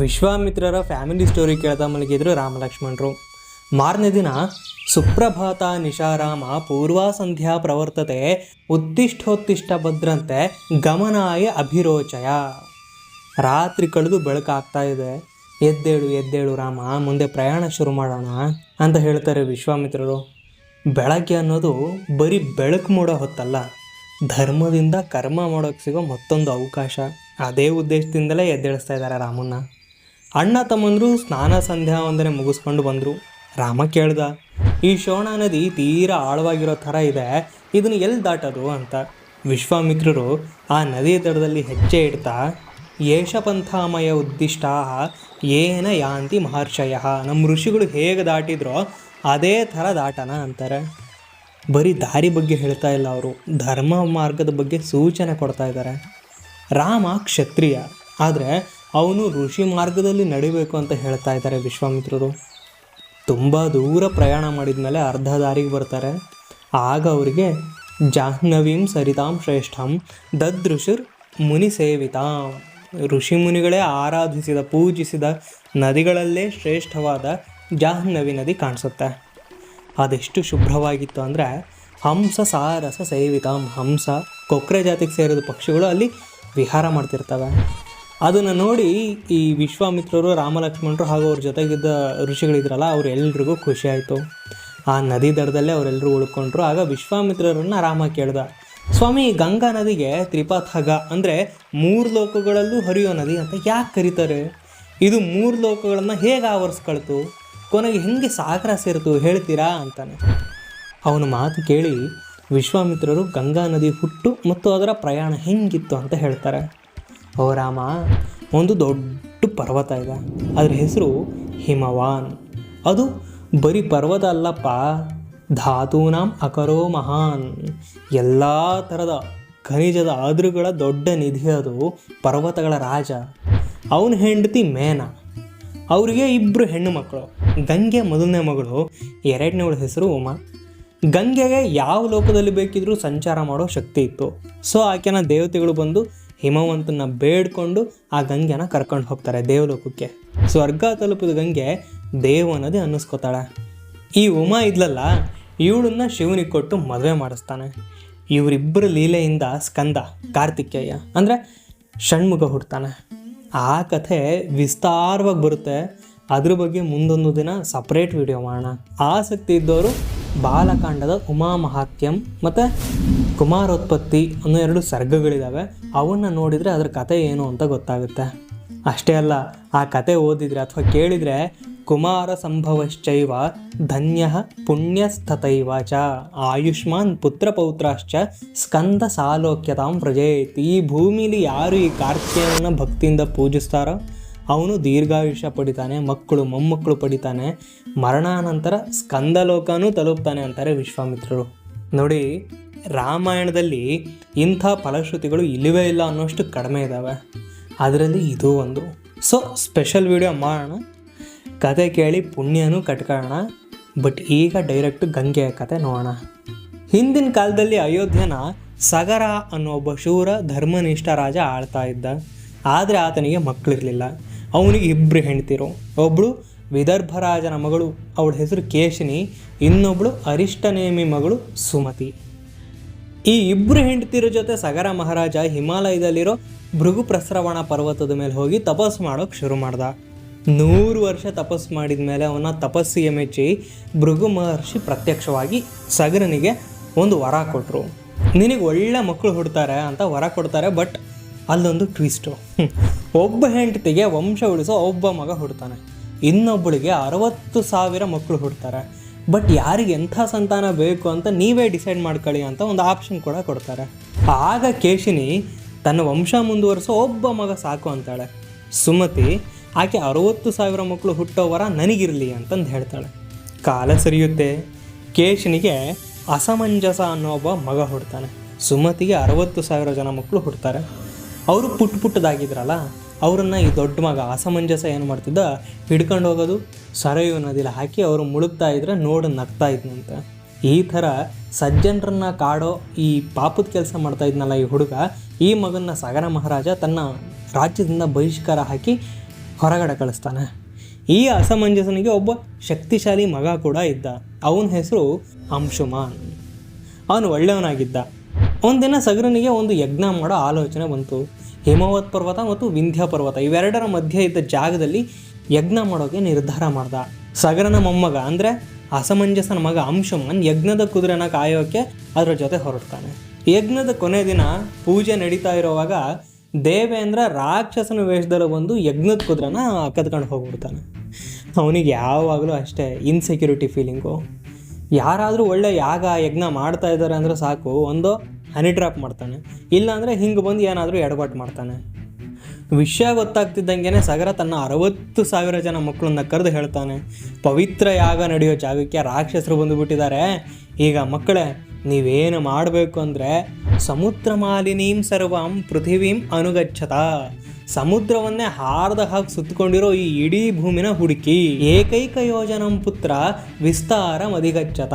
ವಿಶ್ವಾಮಿತ್ರರ family story ಕೇಳ್ತಾ ಮಲಗಿದ್ರು ರಾಮ ಲಕ್ಷ್ಮಣರು. ಮಾರನೇ ದಿನ ಸುಪ್ರಭಾತ ನಿಶಾರಾಮ ಪೂರ್ವಾ ಸಂಧ್ಯಾ ಪ್ರವರ್ತತೆ ಉತ್ತಿಷ್ಠೋತ್ತಿಷ್ಠ ಭದ್ರಂತೆ ಗಮನಾಯ ಅಭಿರೋಚಯ. ರಾತ್ರಿ ಕಳೆದು ಬೆಳಕಾಗ್ತಾ ಇದೆ, ಎದ್ದೇಳು ಎದ್ದೇಳು ರಾಮ, ಮುಂದೆ ಪ್ರಯಾಣ ಶುರು ಮಾಡೋಣ ಅಂತ ಹೇಳ್ತಾರೆ ವಿಶ್ವಾಮಿತ್ರರು. ಬೆಳಗ್ಗೆ ಅನ್ನೋದು ಬರೀ ಬೆಳಕು ಮೂಡೋ ಹೊತ್ತಲ್ಲ, ಧರ್ಮದಿಂದ ಕರ್ಮ ಮಾಡೋಕ್ಕೆ ಸಿಗೋ ಮತ್ತೊಂದು ಅವಕಾಶ. ಅದೇ ಉದ್ದೇಶದಿಂದಲೇ ಎದ್ದೇಳಿಸ್ತಾ ಇದ್ದಾರೆ ರಾಮನ್ನ. ಅಣ್ಣ ತಮ್ಮಂದರು ಸ್ನಾನ ಸಂಧ್ಯಾ ವಂದನೆ ಮುಗಿಸ್ಕೊಂಡು ಬಂದರು. ರಾಮ ಕೇಳ್ದ, ಈ ಶೋಣ ನದಿ ತೀರಾ ಆಳವಾಗಿರೋ ಥರ ಇದೆ, ಇದನ್ನು ಎಲ್ಲಿ ದಾಟೋದು ಅಂತ. ವಿಶ್ವಾಮಿತ್ರರು ಆ ನದಿಯ ದಡದಲ್ಲಿ ಹೆಜ್ಜೆ ಇಡ್ತಾ, ಯೇಷಪಂಥಾಮಯ ಉದ್ದಿಷ್ಟಾ ಏನ ಯಾಂತಿ ಮಹರ್ಷಯ, ನಮ್ಮ ಋಷಿಗಳು ಹೇಗೆ ದಾಟಿದ್ರೋ ಅದೇ ಥರ ದಾಟನ ಅಂತಾರೆ. ಬರೀ ದಾರಿ ಬಗ್ಗೆ ಹೇಳ್ತಾ ಇಲ್ಲ ಅವರು, ಧರ್ಮ ಮಾರ್ಗದ ಬಗ್ಗೆ ಸೂಚನೆ ಕೊಡ್ತಾ ಇದ್ದಾರೆ. ರಾಮ ಕ್ಷತ್ರಿಯ, ಆದರೆ ಅವನು ಋಷಿ ಮಾರ್ಗದಲ್ಲಿ ನಡಿಬೇಕು ಅಂತ ಹೇಳ್ತಾ ಇದ್ದಾರೆ ವಿಶ್ವಾಮಿತ್ರರು. ತುಂಬ ದೂರ ಪ್ರಯಾಣ ಮಾಡಿದ ಮೇಲೆ ಅರ್ಧ ದಾರಿಗೆ ಬರ್ತಾರೆ. ಆಗ ಅವರಿಗೆ ಜಾಹ್ನವೀಂ ಸರಿತಾಂ ಶ್ರೇಷ್ಠಂ ದದೃಶುರ್ ಮುನಿ ಸೇವಿತಾಂ, ಋಷಿ ಮುನಿಗಳೇ ಆರಾಧಿಸಿದ ಪೂಜಿಸಿದ ನದಿಗಳಲ್ಲೇ ಶ್ರೇಷ್ಠವಾದ ಜಾಹ್ನವಿ ನದಿ ಕಾಣಿಸುತ್ತೆ. ಅದೆಷ್ಟು ಶುಭ್ರವಾಗಿತ್ತು ಅಂದರೆ ಹಂಸ ಸಾರಸ ಸೇವಿತಾಂ, ಹಂಸ ಕೊಕ್ರೆ ಜಾತಿಗೆ ಸೇರಿದ ಪಕ್ಷಿಗಳು ಅಲ್ಲಿ ವಿಹಾರ ಮಾಡ್ತಿರ್ತವೆ. ಅದನ್ನು ನೋಡಿ ಈ ವಿಶ್ವಾಮಿತ್ರರು, ರಾಮಲಕ್ಷ್ಮಣರು ಹಾಗೂ ಅವ್ರ ಜೊತೆಗಿದ್ದ ಋಷಿಗಳಿದ್ರಲ್ಲ ಅವರೆಲ್ರಿಗೂ ಖುಷಿ ಆಯಿತು. ಆ ನದಿ ದಡದಲ್ಲೇ ಅವರೆಲ್ಲರೂ ಉಳ್ಕೊಂಡ್ರು. ಆಗ ವಿಶ್ವಾಮಿತ್ರರನ್ನು ರಾಮ ಕೇಳ್ದ, ಸ್ವಾಮಿ, ಗಂಗಾ ನದಿಗೆ ತ್ರಿಪಥಗ ಅಂದರೆ 3 ಲೋಕಗಳಲ್ಲೂ ಹರಿಯೋ ನದಿ ಅಂತ ಯಾಕೆ ಕರೀತಾರೆ? ಇದು 3 ಲೋಕಗಳನ್ನು ಹೇಗೆ ಆವರಿಸ್ಕೊಳ್ತು? ಕೊನೆಗೆ ಹೆಂಗೆ ಸಾಗರ ಸೇರಿತು ಹೇಳ್ತೀರಾ ಅಂತಾನೆ. ಅವನ ಮಾತು ಕೇಳಿ ವಿಶ್ವಾಮಿತ್ರರು ಗಂಗಾ ನದಿ ಹುಟ್ಟು ಮತ್ತು ಅದರ ಪ್ರಯಾಣ ಹೆಂಗಿತ್ತು ಅಂತ ಹೇಳ್ತಾರೆ. ಓ ರಾಮ, ಒಂದು ದೊಡ್ಡ ಪರ್ವತ ಇದೆ, ಅದರ ಹೆಸರು ಹಿಮವಾನ್. ಅದು ಬರೀ ಪರ್ವತ ಅಲ್ಲಪ್ಪ, ಧಾತೂನಾಂ ಅಕರೋ ಮಹಾನ್, ಎಲ್ಲ ಥರದ ಖನಿಜದ ಅದ್ರುಗಳ ದೊಡ್ಡ ನಿಧಿ. ಅದು ಪರ್ವತಗಳ ರಾಜ. ಅವನ ಹೆಂಡತಿ ಮೇನ. ಅವರಿಗೆ 2 ಹೆಣ್ಣು ಮಕ್ಕಳು. ಗಂಗೆ ಮೊದಲನೇ ಮಗಳು, 2ನೇವಳ ಹೆಸರು ಉಮಾ. ಗಂಗೆಗೆ ಯಾವ ಲೋಕದಲ್ಲಿ ಬೇಕಿದ್ರೂ ಸಂಚಾರ ಮಾಡೋ ಶಕ್ತಿ ಇತ್ತು. ಸೊ ಆಕೆನ ದೇವತೆಗಳು ಬಂದು ಹಿಮವಂತನ ಬೇಡ್ಕೊಂಡು ಆ ಗಂಗೆನ ಕರ್ಕೊಂಡು ಹೋಗ್ತಾರೆ ದೇವಲೋಕಕ್ಕೆ. ಸ್ವರ್ಗ ತಲುಪಿದ ಗಂಗೆ ದೇವನದಿ ಅನ್ನಿಸ್ಕೋತಾಳೆ. ಈ ಉಮಾ ಇದ್ಲಲ್ಲ, ಇವಳನ್ನ ಶಿವನಿಗೆ ಕೊಟ್ಟು ಮದುವೆ ಮಾಡಿಸ್ತಾನೆ. ಇವರಿಬ್ಬರ ಲೀಲೆಯಿಂದ ಸ್ಕಂದ, ಕಾರ್ತಿಕೇಯ ಅಂದರೆ ಷಣ್ಮುಖ ಹುಡ್ತಾನೆ. ಆ ಕಥೆ ವಿಸ್ತಾರವಾಗಿ ಬರುತ್ತೆ. ಅದ್ರ ಬಗ್ಗೆ ಮುಂದೊಂದು ದಿನ ಸಪ್ರೇಟ್ ವಿಡಿಯೋ ಮಾಡೋಣ. ಆಸಕ್ತಿ ಇದ್ದವರು ಬಾಲಕಾಂಡದ ಉಮಾ ಮಹಾತ್ಮ್ಯಂ ಮತ್ತು ಕುಮಾರೋತ್ಪತ್ತಿ ಅನ್ನೋ 2 ಸರ್ಗಗಳಿದ್ದಾವೆ. ಅವನ್ನು ನೋಡಿದರೆ ಅದ್ರ ಕಥೆ ಏನು ಅಂತ ಗೊತ್ತಾಗುತ್ತೆ. ಅಷ್ಟೇ ಅಲ್ಲ, ಆ ಕತೆ ಓದಿದರೆ ಅಥವಾ ಕೇಳಿದರೆ ಕುಮಾರ ಸಂಭವಶ್ಚೈವ ಧನ್ಯ ಪುಣ್ಯಸ್ತಥೈವ ಚ ಆಯುಷ್ಮಾನ್ ಪುತ್ರ ಪೌತ್ರಾಶ್ಚ ಸ್ಕಂದ ಸಾಲೋಕ್ಯತಾಂ ವ್ರಜೇತ್. ಈ ಭೂಮಿಲಿ ಯಾರು ಈ ಕಾರ್ತಿಕೇಯನನ್ನು ಭಕ್ತಿಯಿಂದ ಪೂಜಿಸ್ತಾರೋ ಅವನು ದೀರ್ಘಾಯುಷ್ಯ ಪಡಿತಾನೆ, ಮಕ್ಕಳು ಮೊಮ್ಮಕ್ಕಳು ಪಡಿತಾನೆ, ಮರಣಾನಂತರ ಸ್ಕಂದಲೋಕನೂ ತಲುಪ್ತಾನೆ ಅಂತಾರೆ ವಿಶ್ವಾಮಿತ್ರರು. ನೋಡಿ, ರಾಮಾಯಣದಲ್ಲಿ ಇಂಥ ಫಲಶ್ರುತಿಗಳು ಇಲ್ಲವೇ ಇಲ್ಲ ಅನ್ನೋಷ್ಟು ಕಡಿಮೆ ಇದ್ದಾವೆ. ಅದರಲ್ಲಿ ಇದು ಒಂದು. ಸೊ ಸ್ಪೆಷಲ್ ವಿಡಿಯೋ ಮಾಡೋಣ, ಕತೆ ಕೇಳಿ ಪುಣ್ಯನೂ ಕಟ್ಕೊಳ್ಳೋಣ. ಬಟ್ ಈಗ ಡೈರೆಕ್ಟ್ ಗಂಗೆಯ ಕತೆ ನೋಡೋಣ. ಹಿಂದಿನ ಕಾಲದಲ್ಲಿ ಅಯೋಧ್ಯೆನ ಸಗರ ಅನ್ನೋ ಒಬ್ಬ ಶೂರ ಧರ್ಮನಿಷ್ಠ ರಾಜ ಆಳ್ತಾ ಇದ್ದ. ಆದರೆ ಆತನಿಗೆ ಮಕ್ಕಳಿರಲಿಲ್ಲ. ಅವನಿಗೆ 2 ಹೆಂಡ್ತಿರು. ಒಬ್ಬಳು ವಿದರ್ಭರಾಜನ ಮಗಳು, ಅವಳ ಹೆಸರು ಕೇಶಿನಿ. ಇನ್ನೊಬ್ಬಳು ಅರಿಷ್ಟನೇಮಿ ಮಗಳು ಸುಮತಿ. ಈ 2 ಹೆಂಡ್ತಿರ ಜೊತೆ ಸಗರ ಮಹಾರಾಜ ಹಿಮಾಲಯದಲ್ಲಿರೋ ಭೃಗು ಪ್ರಸ್ರವಣ ಪರ್ವತದ ಮೇಲೆ ಹೋಗಿ ತಪಸ್ಸು ಮಾಡೋಕ್ಕೆ ಶುರು ಮಾಡ್ದ. 100 ವರ್ಷ ತಪಸ್ಸು ಮಾಡಿದ ಮೇಲೆ ಅವನ ತಪಸ್ಸಿಗೆ ಮೆಚ್ಚಿ ಭೃಗು ಮಹರ್ಷಿ ಪ್ರತ್ಯಕ್ಷವಾಗಿ ಸಗರನಿಗೆ ಒಂದು ವರ ಕೊಟ್ಟರು. ನಿನಗೆ ಒಳ್ಳೆ ಮಕ್ಕಳು ಹುಡ್ತಾರೆ ಅಂತ ವರ ಕೊಡ್ತಾರೆ. ಬಟ್ ಅಲ್ಲೊಂದು ಟ್ವಿಸ್ಟು. ಒಬ್ಬ ಹೆಂಡತಿಗೆ ವಂಶ ಉಳಿಸೋ ಒಬ್ಬ ಮಗ ಹುಡ್ತಾನೆ, ಇನ್ನೊಬ್ಬಳಿಗೆ 60,000 ಮಕ್ಕಳು ಹುಡ್ತಾರೆ. ಬಟ್ ಯಾರಿಗೆ ಎಂಥ ಸಂತಾನ ಬೇಕು ಅಂತ ನೀವೇ ಡಿಸೈಡ್ ಮಾಡ್ಕೊಳ್ಳಿ ಅಂತ ಒಂದು ಆಪ್ಷನ್ ಕೂಡ ಕೊಡ್ತಾರೆ. ಆಗ ಕೇಶಿನಿ ತನ್ನ ವಂಶ ಮುಂದುವರಿಸೋ ಒಬ್ಬ ಮಗ ಸಾಕು ಅಂತಾಳೆ. ಸುಮತಿ ಆಕೆ 60,000 ಮಕ್ಕಳು ಹುಟ್ಟೋವರ ನನಗಿರಲಿ ಅಂತಂದು ಹೇಳ್ತಾಳೆ. ಕಾಲ ಸರಿಯುತ್ತೆ. ಕೇಶಿನಿಗೆ ಅಸಮಂಜಸ ಅನ್ನೋ ಒಬ್ಬ ಮಗ ಹುಡ್ತಾನೆ. ಸುಮತಿಗೆ 60,000 ಜನ ಮಕ್ಕಳು ಹುಡ್ತಾರೆ. ಅವರು ಪುಟ್ಟದಾಗಿದ್ರಲ್ಲ, ಅವರನ್ನು ಈ ದೊಡ್ಡ ಮಗ ಅಸಮಂಜಸ ಏನು ಮಾಡ್ತಿದ್ದ, ಹಿಡ್ಕೊಂಡು ಹೋಗೋದು, ಸರಯೂ ನದಿಲಿ ಹಾಕಿ ಅವರು ಮುಳುಗ್ತಾ ಇದ್ರೆ ನೋಡಿ ನಗ್ತಾ ಇದ್ನಂತೆ. ಈ ಥರ ಸಜ್ಜನರನ್ನ ಕಾಡೋ ಈ ಪಾಪದ ಕೆಲಸ ಮಾಡ್ತಾ ಇದ್ನಲ್ಲ ಈ ಹುಡುಗ, ಈ ಮಗನ್ನ ಸಗರ ಮಹಾರಾಜ ತನ್ನ ರಾಜ್ಯದಿಂದ ಬಹಿಷ್ಕಾರ ಹಾಕಿ ಹೊರಗಡೆ ಕಳಿಸ್ತಾನೆ. ಈ ಅಸಮಂಜಸನಿಗೆ ಒಬ್ಬ ಶಕ್ತಿಶಾಲಿ ಮಗ ಕೂಡ ಇದ್ದ. ಅವನ ಹೆಸರು ಅಂಶುಮಾನ್. ಅವನು ಒಳ್ಳೆಯವನಾಗಿದ್ದ. ಒಂದಿನ ಸಗರನಿಗೆ ಒಂದು ಯಜ್ಞ ಮಾಡೋ ಆಲೋಚನೆ ಬಂತು. ಹಿಮವತ್ ಪರ್ವತ ಮತ್ತು ವಿಂಧ್ಯ ಪರ್ವತ ಇವೆರಡರ ಮಧ್ಯೆ ಇದ್ದ ಜಾಗದಲ್ಲಿ ಯಜ್ಞ ಮಾಡೋಕ್ಕೆ ನಿರ್ಧಾರ ಮಾಡ್ದ. ಸಗರನ ಮೊಮ್ಮಗ ಅಂದರೆ ಅಸಮಂಜಸನ ಮಗ ಅಂಶುಮಾನ್ ಯಜ್ಞದ ಕುದುರೆನ ಕಾಯೋಕ್ಕೆ ಅದರ ಜೊತೆ ಹೊರಡ್ತಾನೆ. ಯಜ್ಞದ ಕೊನೆ ದಿನ ಪೂಜೆ ನಡೀತಾ ಇರೋವಾಗ ದೇವೇಂದ್ರ ರಾಕ್ಷಸನ ವೇಷದಲ್ಲಿ ಬಂದು ಯಜ್ಞದ ಕುದುರೆನ ಕದ್ಕೊಂಡು ಹೋಗ್ಬಿಡ್ತಾನೆ. ಅವನಿಗೆ ಯಾವಾಗಲೂ ಅಷ್ಟೇ ಇನ್ಸೆಕ್ಯೂರಿಟಿ ಫೀಲಿಂಗು. ಯಾರಾದರೂ ಒಳ್ಳೆ ಯಜ್ಞ ಮಾಡ್ತಾ ಇದ್ದಾರೆ ಅಂದರೆ ಸಾಕು, ಒಂದು ಹನಿ ಡ್ರಾಪ್ ಮಾಡ್ತಾನೆ, ಇಲ್ಲಾಂದರೆ ಹಿಂಗೆ ಬಂದು ಏನಾದರೂ ಎಡವಟ್ಟು ಮಾಡ್ತಾನೆ. ವಿಷಯ ಗೊತ್ತಾಗ್ತಿದ್ದಂಗೆ ಸಗರ ತನ್ನ 60,000 ಜನ ಮಕ್ಕಳನ್ನ ಕರೆದು ಹೇಳ್ತಾನೆ, ಪವಿತ್ರ ಯಾಗ ನಡೆಯೋ ಜಾಗಕ್ಕೆ ರಾಕ್ಷಸರು ಬಂದುಬಿಟ್ಟಿದ್ದಾರೆ. ಈಗ ಮಕ್ಕಳೇ, ನೀವೇನು ಮಾಡಬೇಕು ಅಂದರೆ ಸಮುದ್ರ ಮಾಲಿನೀಂ ಸರ್ವಂ ಪೃಥಿವೀಂ ಅನುಗಚ್ಚತ, ಸಮುದ್ರವನ್ನೇ ಹಾರ್ದ ಹಾಕಿ ಸುತ್ತಕೊಂಡಿರೋ ಈ ಇಡೀ ಭೂಮಿನ ಹುಡುಕಿ, ಏಕೈಕ ಯೋಜನಂ ಪುತ್ರ ವಿಸ್ತಾರಂ ಅಧಿಗಚ್ಚತ,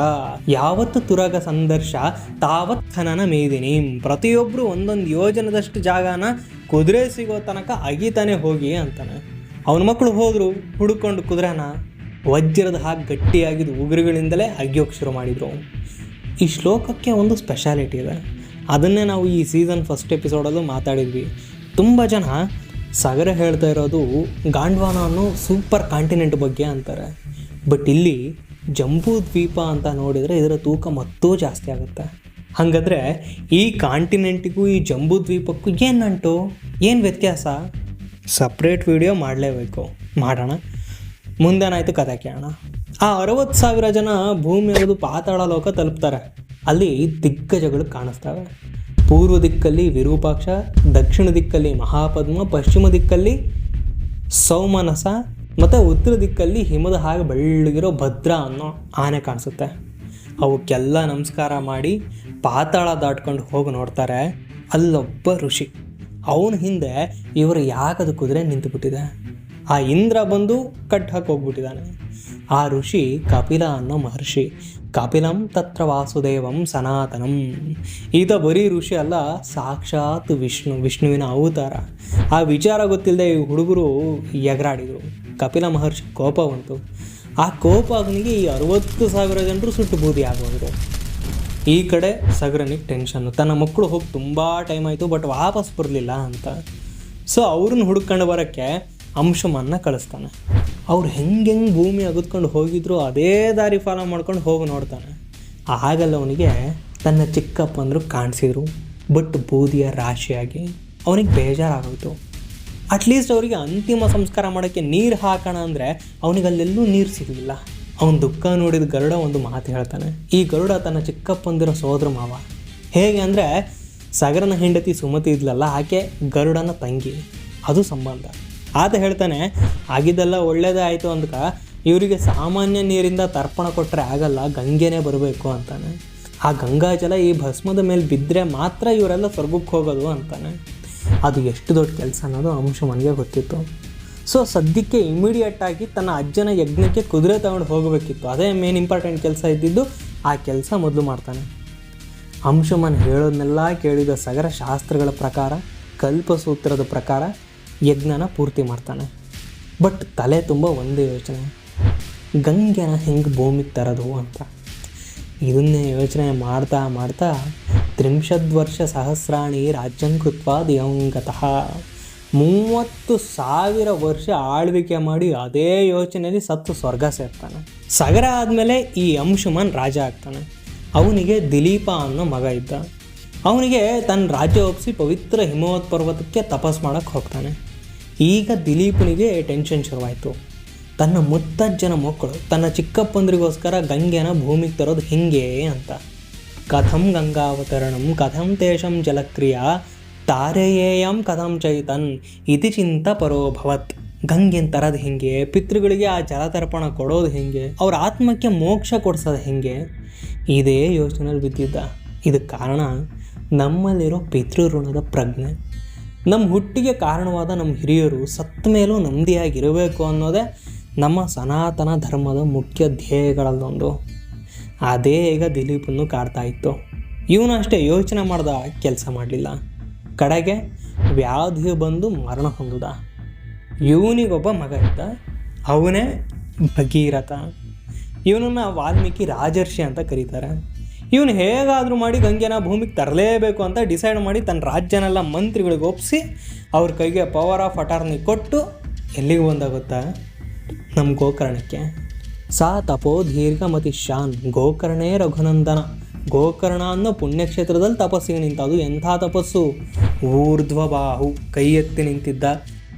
ಯಾವತ್ತು ತುರಗ ಸಂದರ್ಶ ತಾವತ್ ಖನನ ಮೇದಿನೀಂ, ಪ್ರತಿಯೊಬ್ಬರು ಒಂದೊಂದು ಯೋಜನದಷ್ಟು ಜಾಗನ ಕುದುರೆ ಸಿಗೋ ತನಕ ಅಗಿತಾನೆ ಹೋಗಿ ಅಂತಾನೆ. ಅವನ ಮಕ್ಕಳು ಹೋದರು ಹುಡುಕೊಂಡು ಕುದುರೆನ, ವಜ್ರದ ಹಾಕಿ ಗಟ್ಟಿಯಾಗಿದ್ದು ಉಗುರುಗಳಿಂದಲೇ ಅಗಿಯೋಕ್ಕೆ ಶುರು ಮಾಡಿದರು. ಈ ಶ್ಲೋಕಕ್ಕೆ ಒಂದು ಸ್ಪೆಷಾಲಿಟಿ ಇದೆ, ಅದನ್ನೇ ನಾವು ಈ ಸೀಸನ್ ಫಸ್ಟ್ ಎಪಿಸೋಡಲ್ಲೂ ಮಾತಾಡಿದ್ವಿ. ತುಂಬ ಜನ ಸಗರ ಹೇಳ್ತಾ ಇರೋದು ಗಾಂಡ್ವಾನ ಅನ್ನೋ ಸೂಪರ್ ಕಾಂಟಿನೆಂಟ್ ಬಗ್ಗೆ ಅಂತಾರೆ. ಬಟ್ ಇಲ್ಲಿ ಜಂಬೂ ದ್ವೀಪ ಅಂತ ನೋಡಿದರೆ ಇದರ ತೂಕ ಮತ್ತೂ ಜಾಸ್ತಿ ಆಗುತ್ತೆ. ಹಾಗಾದರೆ ಈ ಕಾಂಟಿನೆಂಟಿಗೂ ಈ ಜಂಬೂ ದ್ವೀಪಕ್ಕೂ ಏನು ನಂಟು, ಏನು ವ್ಯತ್ಯಾಸ? ಸಪ್ರೇಟ್ ವಿಡಿಯೋ ಮಾಡಲೇಬೇಕು, ಮಾಡೋಣ. ಮುಂದೇನಾಯಿತು ಕಥೆ ಕೇಳೋಣ. ಆ 60,000 ಜನ ಭೂಮಿ ಅಗದು ಪಾತಾಳ ಲೋಕ ತಲುಪ್ತಾರೆ. ಅಲ್ಲಿ ದಿಗ್ಗಜಗಳು ಕಾಣಿಸ್ತವೆ. ಪೂರ್ವ ದಿಕ್ಕಲ್ಲಿ ವಿರೂಪಾಕ್ಷ, ದಕ್ಷಿಣ ದಿಕ್ಕಲ್ಲಿ ಮಹಾಪದ್ಮ, ಪಶ್ಚಿಮ ದಿಕ್ಕಲ್ಲಿ ಸೌಮನಸ ಮತ್ತು ಉತ್ತರ ದಿಕ್ಕಲ್ಲಿ ಹಿಮದ ಹಾಗೆ ಬೆಳ್ಳಗಿರೋ ಭದ್ರ ಅನ್ನೋ ಆನೆ ಕಾಣಿಸುತ್ತೆ. ಅವಕ್ಕೆಲ್ಲ ನಮಸ್ಕಾರ ಮಾಡಿ ಪಾತಾಳ ದಾಟ್ಕೊಂಡು ಹೋಗಿ ನೋಡ್ತಾರೆ. ಅಲ್ಲೊಬ್ಬ ಋಷಿ, ಅವನ ಹಿಂದೆ ಇವರು ಯಾಕದ ಕುದುರೆ ನಿಂತುಬಿಟ್ಟಿದೆ. ಆ ಇಂದ್ರ ಬಂದು ಕಟ್ ಹಾಕಿ ಹೋಗ್ಬಿಟ್ಟಿದ್ದಾನೆ. ಆ ಋಷಿ ಕಪಿಲ ಅನ್ನೋ ಮಹರ್ಷಿ. ಕಪಿಲಂ ತತ್ರ ವಾಸುದೇವಂ ಸನಾತನಂ. ಈತ ಬರೀ ಋಷಿ ಅಲ್ಲ, ಸಾಕ್ಷಾತ್ ವಿಷ್ಣುವಿನ ಅವತಾರ. ಆ ವಿಚಾರ ಗೊತ್ತಿಲ್ಲದೆ ಈ ಹುಡುಗರು ಎಗರಾಡಿದರು. ಕಪಿಲ ಮಹರ್ಷಿ ಕೋಪ ಬಂತು. ಆ ಕೋಪ ಅವನಿಗೆ ಈ 60,000 ಜನರು ಸುಟ್ಟು ಬೂದಿ ಆಗೋದ್ರು. ಈ ಕಡೆ ಸಗರನಿಗೆ ಟೆನ್ಷನ್ನು, ತನ್ನ ಮಕ್ಕಳು ಹೋಗಿ ತುಂಬ ಟೈಮ್ ಆಯಿತು ಬಟ್ ವಾಪಸ್ ಬರಲಿಲ್ಲ ಅಂತ. ಸೊ ಅವ್ರನ್ನ ಹುಡ್ಕೊಂಡು ಬರೋಕ್ಕೆ ಅಂಶುಮನ್ನ ಕಳಿಸ್ತಾನೆ. ಅವ್ರು ಹೆಂಗೆ ಭೂಮಿ ಅಗದ್ಕೊಂಡು ಹೋಗಿದ್ರು ಅದೇ ದಾರಿ ಫಾಲೋ ಮಾಡ್ಕೊಂಡು ಹೋಗಿ ನೋಡ್ತಾನೆ. ಆಗಲ್ಲ ಅವನಿಗೆ ತನ್ನ ಚಿಕ್ಕಪ್ಪಂದರು ಕಾಣಿಸಿದ್ರು, ಬಟ್ ಬೂದಿಯ ರಾಶಿಯಾಗಿ. ಅವನಿಗೆ ಬೇಜಾರಾಗೋಯ್ತು. ಅಟ್ಲೀಸ್ಟ್ ಅವರಿಗೆ ಅಂತಿಮ ಸಂಸ್ಕಾರ ಮಾಡೋಕ್ಕೆ ನೀರು ಹಾಕೋಣ ಅಂದರೆ ಅವನಿಗಲ್ಲೆಲ್ಲೂ ನೀರು ಸಿಗಲಿಲ್ಲ. ಅವನ ದುಃಖ ನೋಡಿದ ಗರುಡ ಒಂದು ಮಾತು ಹೇಳ್ತಾನೆ. ಈ ಗರುಡ ತನ್ನ ಚಿಕ್ಕಪ್ಪಂದಿರೋ ಸೋದರ ಮಾವ. ಹೇಗೆ ಅಂದರೆ ಸಗರನ ಹೆಂಡತಿ ಸುಮತಿ ಇದ್ಲಲ್ಲ, ಆಕೆ ಗರುಡನ ತಂಗಿ, ಅದು ಸಂಬಂಧ. ಆತ ಹೇಳ್ತಾನೆ, ಆಗಿದ್ದೆಲ್ಲ ಒಳ್ಳೇದೇ ಆಯಿತು ಅಂದ್ಕ ಇವರಿಗೆ ಸಾಮಾನ್ಯ ನೀರಿಂದ ತರ್ಪಣ ಕೊಟ್ಟರೆ ಆಗಲ್ಲ, ಗಂಗೆನೇ ಬರಬೇಕು ಅಂತಾನೆ. ಆ ಗಂಗಾಜಲ ಈ ಭಸ್ಮದ ಮೇಲೆ ಬಿದ್ದರೆ ಮಾತ್ರ ಇವರೆಲ್ಲ ಸ್ವರ್ಗಕ್ಕೆ ಹೋಗೋದು ಅಂತಾನೆ. ಅದು ಎಷ್ಟು ದೊಡ್ಡ ಕೆಲಸ ಅನ್ನೋದು ಅಂಶುಮನ್ಗೆ ಗೊತ್ತಿತ್ತು. ಸೊ ಸದ್ಯಕ್ಕೆ ಇಮಿಡಿಯೇಟಾಗಿ ತನ್ನ ಅಜ್ಜನ ಯಜ್ಞಕ್ಕೆ ಕುದುರೆ ತಗೊಂಡು ಹೋಗಬೇಕಿತ್ತು. ಅದೇ ಮೇನ್ ಇಂಪಾರ್ಟೆಂಟ್ ಕೆಲಸ ಇದ್ದಿದ್ದು. ಆ ಕೆಲಸ ಮೊದಲು ಮಾಡ್ತಾನೆ. ಅಂಶುಮನ್ ಹೇಳೋದನ್ನೆಲ್ಲ ಕೇಳಿದ ಸಗರ ಶಾಸ್ತ್ರಗಳ ಪ್ರಕಾರ, ಕಲ್ಪಸೂತ್ರದ ಪ್ರಕಾರ ಯಜ್ಞನ ಪೂರ್ತಿ ಮಾಡ್ತಾನೆ. ಬಟ್ ತಲೆ ತುಂಬ ಒಂದೇ ಯೋಚನೆ, ಗಂಗೆನ ಹೆಂಗೆ ಭೂಮಿಗೆ ತರೋದು ಅಂತ. ಇದನ್ನೇ ಯೋಚನೆ ಮಾಡ್ತಾ ಮಾಡ್ತಾ 30 ವರ್ಷ ಸಹಸ್ರಾಣಿ ರಾಜ್ಯಂ ಕೃತ್ವಾ ದಿವಂಗತಃ, 30,000 ವರ್ಷ ಆಳ್ವಿಕೆ ಮಾಡಿ ಅದೇ ಯೋಚನೆಯಲ್ಲಿ ಸತ್ತು ಸ್ವರ್ಗ ಸೇರ್ತಾನೆ. ಸಗರ ಆದಮೇಲೆ ಈ ಅಂಶುಮನ್ ರಾಜ ಆಗ್ತಾನೆ. ಅವನಿಗೆ ದಿಲೀಪ ಅನ್ನೋ ಮಗ ಇದ್ದ. ಅವನಿಗೆ ತನ್ನ ರಾಜ್ಯ ಒಪ್ಪಿಸಿ ಪವಿತ್ರ ಹಿಮವತ್ ಪರ್ವತಕ್ಕೆ ತಪಸ್ ಮಾಡೋಕ್ಕೆ ಹೋಗ್ತಾನೆ. ಈಗ ದಿಲೀಪನಿಗೆ ಟೆನ್ಷನ್ ಶುರುವಾಯಿತು. ತನ್ನ ಮುತ್ತಜ್ಜನ ಮಕ್ಕಳು ತನ್ನ ಚಿಕ್ಕಪ್ಪಂದ್ರಿಗೋಸ್ಕರ ಗಂಗೆನ ಭೂಮಿಗೆ ತರೋದು ಹೆಂಗೆ ಅಂತ. ಕಥಂ ಗಂಗಾವತರಣಂ ಕಥಂ ತೇಷಂ ಜಲಕ್ರಿಯಾ ತಾರೆಯೇಯಂ ಕಥಂ ಚೈತನ್ ಇತಿ ಚಿಂತ ಪರೋಭವತ್. ಗಂಗೆನ ತರೋದು ಹೆಂಗೆ, ಪಿತೃಗಳಿಗೆ ಆ ಜಲತರ್ಪಣ ಕೊಡೋದು ಹೆಂಗೆ, ಅವ್ರ ಆತ್ಮಕ್ಕೆ ಮೋಕ್ಷ ಕೊಡಿಸೋದು ಹೆಂಗೆ, ಇದೇ ಯೋಚನೆಯಲ್ಲಿ ಬಿದ್ದಿದ್ದ. ಇದಕ್ಕೆ ಕಾರಣ ನಮ್ಮಲ್ಲಿರೋ ಪಿತೃಋಣದ ಪ್ರಜ್ಞೆ. ನಮ್ಮ ಹುಟ್ಟಿಗೆ ಕಾರಣವಾದ ನಮ್ಮ ಹಿರಿಯರು ಸತ್ತ ಮೇಲೂ ನೆಮ್ಮದಿಯಾಗಿರಬೇಕು ಅನ್ನೋದೇ ನಮ್ಮ ಸನಾತನ ಧರ್ಮದ ಮುಖ್ಯ ಧ್ಯೇಯಗಳಲ್ಲೊಂದು. ಅದೇ ಈಗ ದಿಲೀಪನ್ನು ಕಾಡ್ತಾ ಇತ್ತು. ಇವನು ಅಷ್ಟೇ ಯೋಚನೆ ಮಾಡ್ದ, ಕೆಲಸ ಮಾಡಲಿಲ್ಲ. ಕಡೆಗೆ ವ್ಯಾಧಿ ಬಂದು ಮರಣ ಹೊಂದಿದ. ಇವನಿಗೊಬ್ಬ ಮಗ ಇದ್ದ, ಅವನೇ ಭಗೀರಥ. ಇವನನ್ನು ವಾಲ್ಮೀಕಿ ರಾಜರ್ಷಿ ಅಂತ ಕರೀತಾರೆ. ಇವನು ಹೇಗಾದರೂ ಮಾಡಿ ಗಂಗೆನ ಭೂಮಿಗೆ ತರಲೇಬೇಕು ಅಂತ ಡಿಸೈಡ್ ಮಾಡಿ ತನ್ನ ರಾಜ್ಯನೆಲ್ಲ ಮಂತ್ರಿಗಳಿಗೆ ಒಪ್ಪಿಸಿ ಅವ್ರ ಕೈಗೆ ಪವರ್ ಆಫ್ ಅಟಾರ್ನಿ ಕೊಟ್ಟು ಎಲ್ಲಿಗೆ ಬಂದ ಗೊತ್ತಾ? ನಮ್ಮ ಗೋಕರ್ಣಕ್ಕೆ. ಸಾ ತಪೋ ದೀರ್ಘಮತಿ ಶಾನ್ ಗೋಕರ್ಣೇ ರಘುನಂದನ. ಗೋಕರ್ಣ ಅನ್ನೋ ಪುಣ್ಯಕ್ಷೇತ್ರದಲ್ಲಿ ತಪಸ್ಸಿಗೆ ನಿಂತ. ಅದು ಎಂಥ ತಪಸ್ಸು! ಊರ್ಧ್ವಬಾಹು, ಕೈ ಎತ್ತಿ ನಿಂತಿದ್ದ.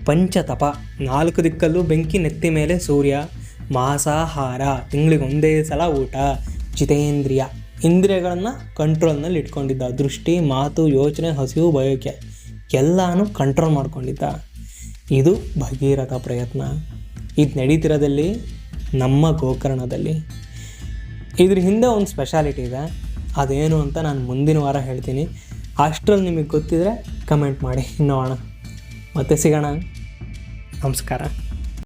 ಪಂಚತಪ, 4 ದಿಕ್ಕಲ್ಲೂ ಬೆಂಕಿ, ನೆತ್ತಿ ಮೇಲೆ ಸೂರ್ಯ. ಮಾಂಸಾಹಾರ, ತಿಂಗಳಿಗೆ 1 ಸಲ ಊಟ. ಜಿತೇಂದ್ರಿಯ, ಇಂದ್ರಿಯಗಳನ್ನು ಕಂಟ್ರೋಲ್ನಲ್ಲಿ ಇಟ್ಕೊಂಡಿದ್ದ. ದೃಷ್ಟಿ, ಮಾತು, ಯೋಚನೆ, ಹಸಿವು, ಬಯಕೆ ಎಲ್ಲನೂ ಕಂಟ್ರೋಲ್ ಮಾಡ್ಕೊಂಡಿದ್ದ. ಇದು ಭಗೀರಥ ಪ್ರಯತ್ನ. ಇದು ನಡೀತಿರೋದಲ್ಲಿ ನಮ್ಮ ಗೋಕರ್ಣದಲ್ಲಿ. ಇದ್ರ ಹಿಂದೆ ಒಂದು ಸ್ಪೆಷಾಲಿಟಿ ಇದೆ, ಅದೇನು ಅಂತ ನಾನು ಮುಂದಿನ ವಾರ ಹೇಳ್ತೀನಿ. ಅಷ್ಟರಲ್ಲಿ ನಿಮಗೆ ಗೊತ್ತಿದ್ರೆ ಕಮೆಂಟ್ ಮಾಡಿ ನೋಡೋಣ. ಮತ್ತೆ ಸಿಗೋಣ. ನಮಸ್ಕಾರ.